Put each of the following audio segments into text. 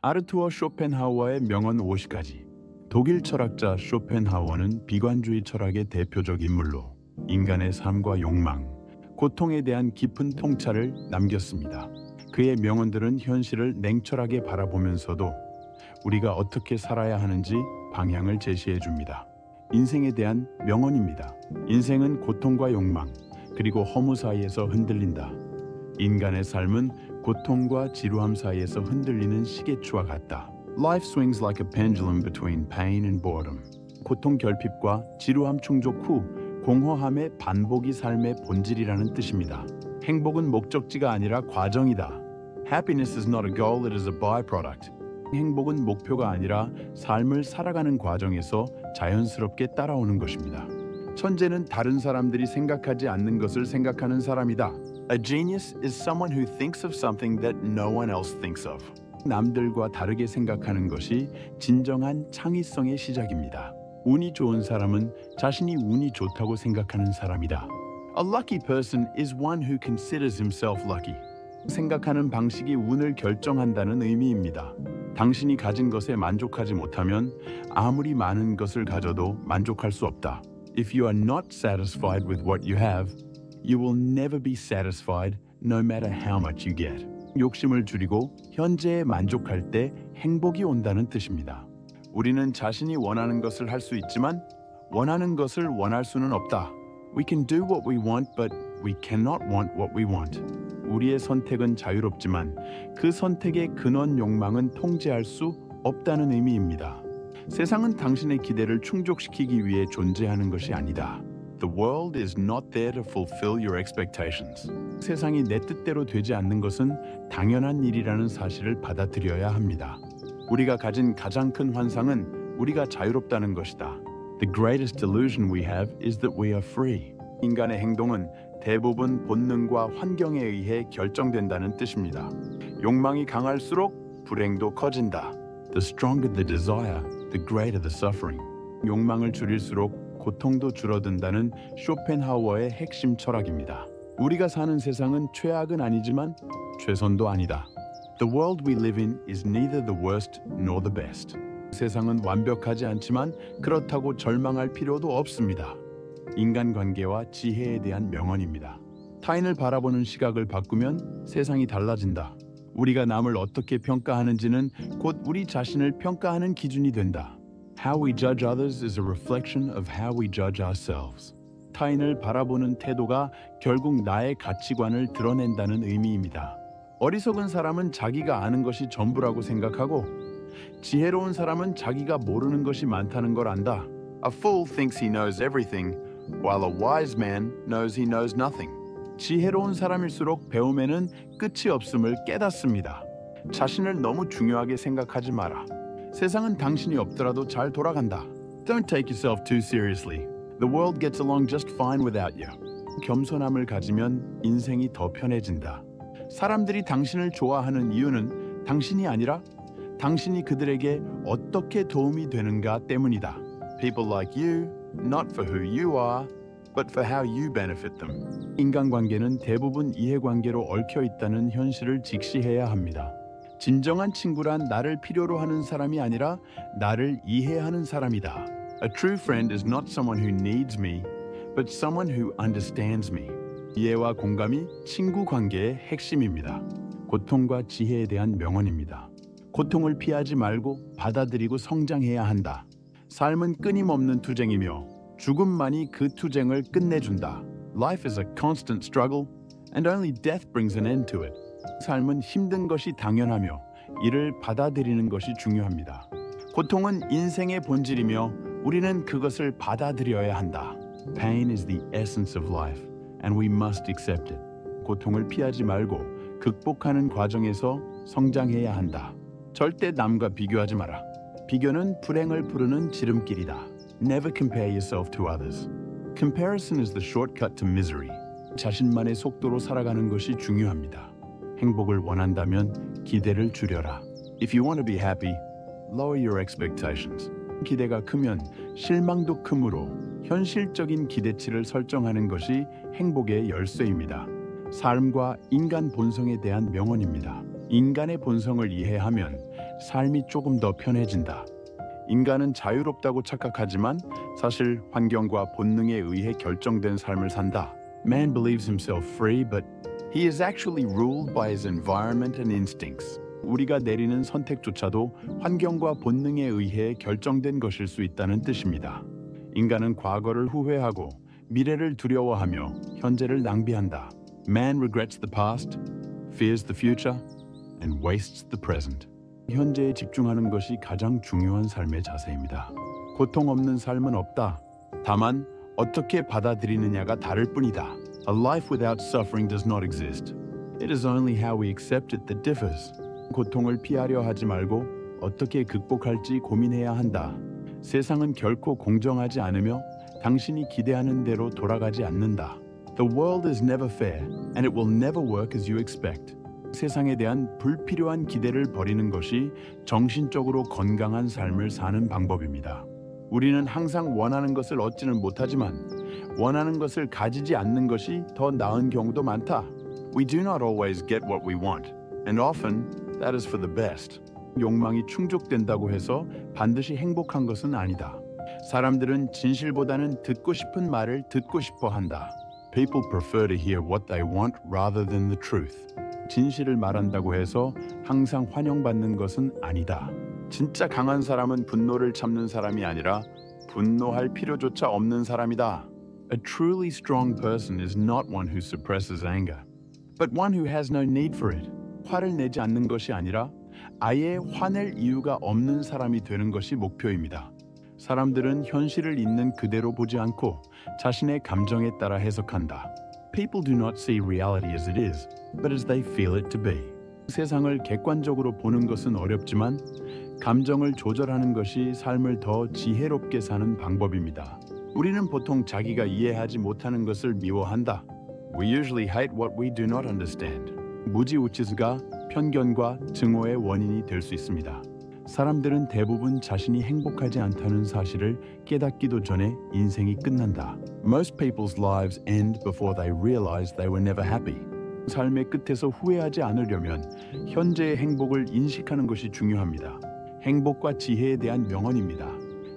아르투어 쇼펜하우어의 명언 50가지. 독일 철학자 쇼펜하우어는 비관주의 철학의 대표적 인물로 인간의 삶과 욕망, 고통에 대한 깊은 통찰을 남겼습니다. 그의 명언들은 현실을 냉철하게 바라보면서도 우리가 어떻게 살아야 하는지 방향을 제시해 줍니다. 인생에 대한 명언입니다. 인생은 고통과 욕망, 그리고 허무 사이에서 흔들린다. 인간의 삶은 고통과 지루함 사이에서 흔들리는 시계추와 같다. Life swings like a pendulum between pain and boredom. 고통 결핍과 지루함 충족 후 공허함의 반복이 삶의 본질이라는 뜻입니다. 행복은 목적지가 아니라 과정이다. Happiness is not a goal, it is a byproduct. 행복은 목표가 아니라 삶을 살아가는 과정에서 자연스럽게 따라오는 것입니다. 천재는 다른 사람들이 생각하지 않는 것을 생각하는 사람이다. A genius is someone who thinks of something that no one else thinks of. 남들과 다르게 생각하는 것이 진정한 창의성의 시작입니다. 운이 좋은 사람은 자신이 운이 좋다고 생각하는 사람이다. A lucky person is one who considers himself lucky. 생각하는 방식이 운을 결정한다는 의미입니다. 당신이 가진 것에 만족하지 못하면 아무리 많은 것을 가져도 만족할 수 없다. If you are not satisfied with what you have, you will never be satisfied no matter how much you get. 욕심을 줄이고 현재에 만족할 때 행복이 온다는 뜻입니다. 우리는 자신이 원하는 것을 할 수 있지만 원하는 것을 원할 수는 없다. We can do what we want, but we cannot want what we want. 우리의 선택은 자유롭지만 그 선택의 근원 욕망은 통제할 수 없다는 의미입니다. 세상은 당신의 기대를 충족시키기 위해 존재하는 것이 아니다. The world is not there to fulfill your expectations. 세상이 내 뜻대로 되지 않는 것은 당연한 일이라는 사실을 받아들여야 합니다. 우리가 가진 가장 큰 환상은 우리가 자유롭다는 것이다. The greatest delusion we have is that we are free. 인간의 행동은 대부분 본능과 환경에 의해 결정된다는 뜻입니다. 욕망이 강할수록 불행도 커진다. The stronger the desire, the greater the suffering. 욕망을 줄일수록 고통도 줄어든다는 쇼펜하우어의 핵심 철학입니다. 우리가 사는 세상은 최악은 아니지만 최선도 아니다. The world we live in is neither the worst nor the best. 세상은 완벽하지 않지만 그렇다고 절망할 필요도 없습니다. 인간관계와 지혜에 대한 명언입니다. 타인을 바라보는 시각을 바꾸면 세상이 달라진다. 우리가 남을 어떻게 평가하는지는 곧 우리 자신을 평가하는 기준이 된다. How we judge others is a reflection of how we judge ourselves. 타인을 바라보는 태도가 결국 나의 가치관을 드러낸다는 의미입니다. 어리석은 사람은 자기가 아는 것이 전부라고 생각하고 지혜로운 사람은 자기가 모르는 것이 많다는 걸 안다. A fool thinks he knows everything, while a wise man knows he knows nothing. 지혜로운 사람일수록 배움에는 끝이 없음을 깨닫습니다. 자신을 너무 중요하게 생각하지 마라. 세상은 당신이 없더라도 잘 돌아간다. Don't take yourself too seriously. The world gets along just fine without you. 겸손함을 가지면 인생이 더 편해진다. 사람들이 당신을 좋아하는 이유는 당신이 아니라 당신이 그들에게 어떻게 도움이 되는가 때문이다. People like you, not for who you are, but for how you benefit them. 인간관계는 대부분 이해관계로 얽혀 있다는 현실을 직시해야 합니다. 진정한 친구란 나를 필요로 하는 사람이 아니라 나를 이해하는 사람이다. A true friend is not someone who needs me, but someone who understands me. 이해와 공감이 친구 관계의 핵심입니다. 고통과 지혜에 대한 명언입니다. 고통을 피하지 말고 받아들이고 성장해야 한다. 삶은 끊임없는 투쟁이며 죽음만이 그 투쟁을 끝내준다. Life is a constant struggle, and only death brings an end to it. 삶은 힘든 것이 당연하며 이를 받아들이는 것이 중요합니다. 고통은 인생의 본질이며 우리는 그것을 받아들여야 한다. Pain is the essence of life, and we must accept it. 고통을 피하지 말고 극복하는 과정에서 성장해야 한다. 절대 남과 비교하지 마라. 비교는 불행을 부르는 지름길이다. Never compare yourself to others. Comparison is the shortcut to misery. 자신만의 속도로 살아가는 것이 중요합니다. 행복을 원한다면 기대를 줄여라. If you want to be happy, lower your expectations. 기대가 크면 실망도 크므로 현실적인 기대치를 설정하는 것이 행복의 열쇠입니다. 삶과 인간 본성에 대한 명언입니다. 인간의 본성을 이해하면 삶이 조금 더 편해진다. 인간은 자유롭다고 착각하지만 사실 환경과 본능에 의해 결정된 삶을 산다. Man believes himself free, but he is actually ruled by his environment and instincts. 우리가 내리는 선택조차도 환경과 본능에 의해 결정된 것일 수 있다는 뜻입니다. 인간은 과거를 후회하고 미래를 두려워하며 현재를 낭비한다. Man regrets the past, fears the future, and wastes the present. 현재에 집중하는 것이 가장 중요한 삶의 자세입니다. 고통 없는 삶은 없다. 다만 어떻게 받아들이느냐가 다를 뿐이다. A life without suffering does not exist. It is only how we accept it that differs. 고통을 피하려 하지 말고 어떻게 극복할지 고민해야 한다. 세상은 결코 공정하지 않으며 당신이 기대하는 대로 돌아가지 않는다. The world is never fair and it will never work as you expect. 세상에 대한 불필요한 기대를 버리는 것이 정신적으로 건강한 삶을 사는 방법입니다. 우리는 항상 원하는 것을 얻지는 못하지만 원하는 것을 가지지 않는 것이 더 나은 경우도 많다. We do not always get what we want, and often that is for the best. 욕망이 충족된다고 해서 반드시 행복한 것은 아니다. 사람들은 진실보다는 듣고 싶은 말을 듣고 싶어 한다. People prefer to hear what they want rather than the truth. 진실을 말한다고 해서 항상 환영받는 것은 아니다. 진짜 강한 사람은 분노를 참는 사람이 아니라 분노할 필요조차 없는 사람이다. A truly strong person is not one who suppresses anger, but one who has no need for it. 화를 내지 않는 것이 아니라 아예 화낼 이유가 없는 사람이 되는 것이 목표입니다. 사람들은 현실을 있는 그대로 보지 않고 자신의 감정에 따라 해석한다. People do not see reality as it is, but as they feel it to be. 세상을 객관적으로 보는 것은 어렵지만 감정을 조절하는 것이 삶을 더 지혜롭게 사는 방법입니다. 우리는 보통 자기가 이해하지 못하는 것을 미워한다. We usually hate what we do not understand. 무지우치스가 편견과 증오의 원인이 될 수 있습니다. 사람들은 대부분 자신이 행복하지 않다는 사실을 깨닫기도 전에 인생이 끝난다. Most people's lives end before they realize they were never happy. 삶의 끝에서 후회하지 않으려면 현재의 행복을 인식하는 것이 중요합니다. 행복과 지혜에 대한 명언입니다.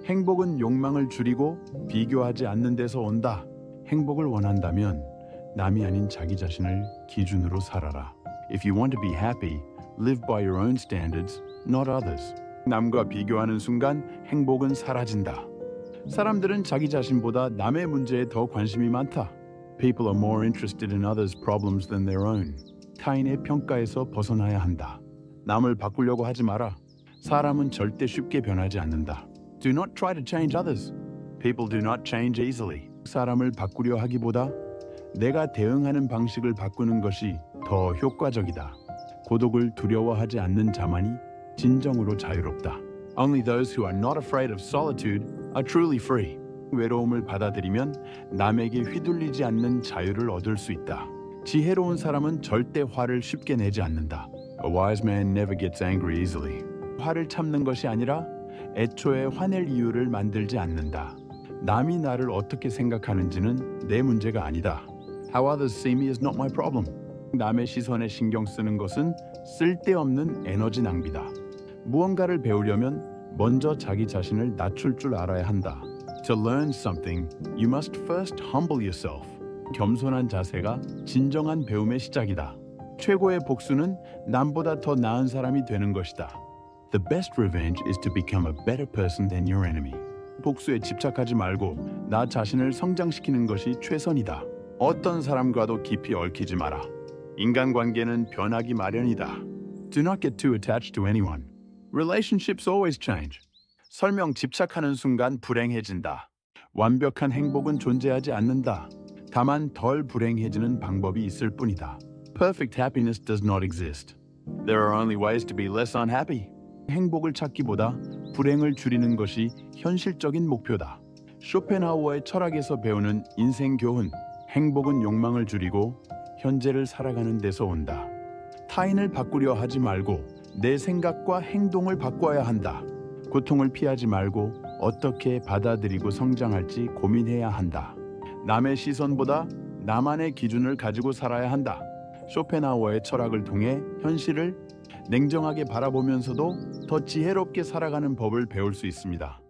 행복은 욕망을 줄이고 비교하지 않는 데서 온다. 행복을 원한다면 남이 아닌 자기 자신을 기준으로 살아라. If you want to be happy, live by your own standards, not others. 남과 비교하는 순간 행복은 사라진다. 사람들은 자기 자신보다 남의 문제에 더 관심이 많다. People are more interested in others' problems than their own. 타인의 평가에서 벗어나야 한다. 남을 바꾸려고 하지 마라. 사람은 절대 쉽게 변하지 않는다. Do not try to change others. People do not change easily. 사람을 바꾸려 하기보다 내가 대응하는 방식을 바꾸는 것이 더 효과적이다. 고독을 두려워하지 않는 자만이 진정으로 자유롭다. Only those who are not afraid of solitude are truly free. 외로움을 받아들이면 남에게 휘둘리지 않는 자유를 얻을 수 있다. 지혜로운 사람은 절대 화를 쉽게 내지 않는다. A wise man never gets angry easily. 화를 참는 것이 아니라 애초에 화낼 이유를 만들지 않는다. 남이 나를 어떻게 생각하는지는 내 문제가 아니다. How others see me is not my problem. 남의 시선에 신경 쓰는 것은 쓸데없는 에너지 낭비다. 무언가를 배우려면 먼저 자기 자신을 낮출 줄 알아야 한다. To learn something, you must first humble yourself. 겸손한 자세가 진정한 배움의 시작이다. 최고의 복수는 남보다 더 나은 사람이 되는 것이다. The best revenge is to become a better person than your enemy. 복수에 집착하지 말고 나 자신을 성장시키는 것이 최선이다. 어떤 사람과도 깊이 얽히지 마라. 인간관계는 변하기 마련이다. Do not get too attached to anyone. Relationships always change. 설명 집착하는 순간 불행해진다. 완벽한 행복은 존재하지 않는다. 다만 덜 불행해지는 방법이 있을 뿐이다. Perfect happiness does not exist. There are only ways to be less unhappy. 행복을 찾기보다 불행을 줄이는 것이 현실적인 목표다. 쇼펜하우어의 철학에서 배우는 인생 교훈. 행복은 욕망을 줄이고 현재를 살아가는 데서 온다. 타인을 바꾸려 하지 말고 내 생각과 행동을 바꿔야 한다. 고통을 피하지 말고 어떻게 받아들이고 성장할지 고민해야 한다. 남의 시선보다 나만의 기준을 가지고 살아야 한다. 쇼펜하우어의 철학을 통해 현실을 냉정하게 바라보면서도 더 지혜롭게 살아가는 법을 배울 수 있습니다.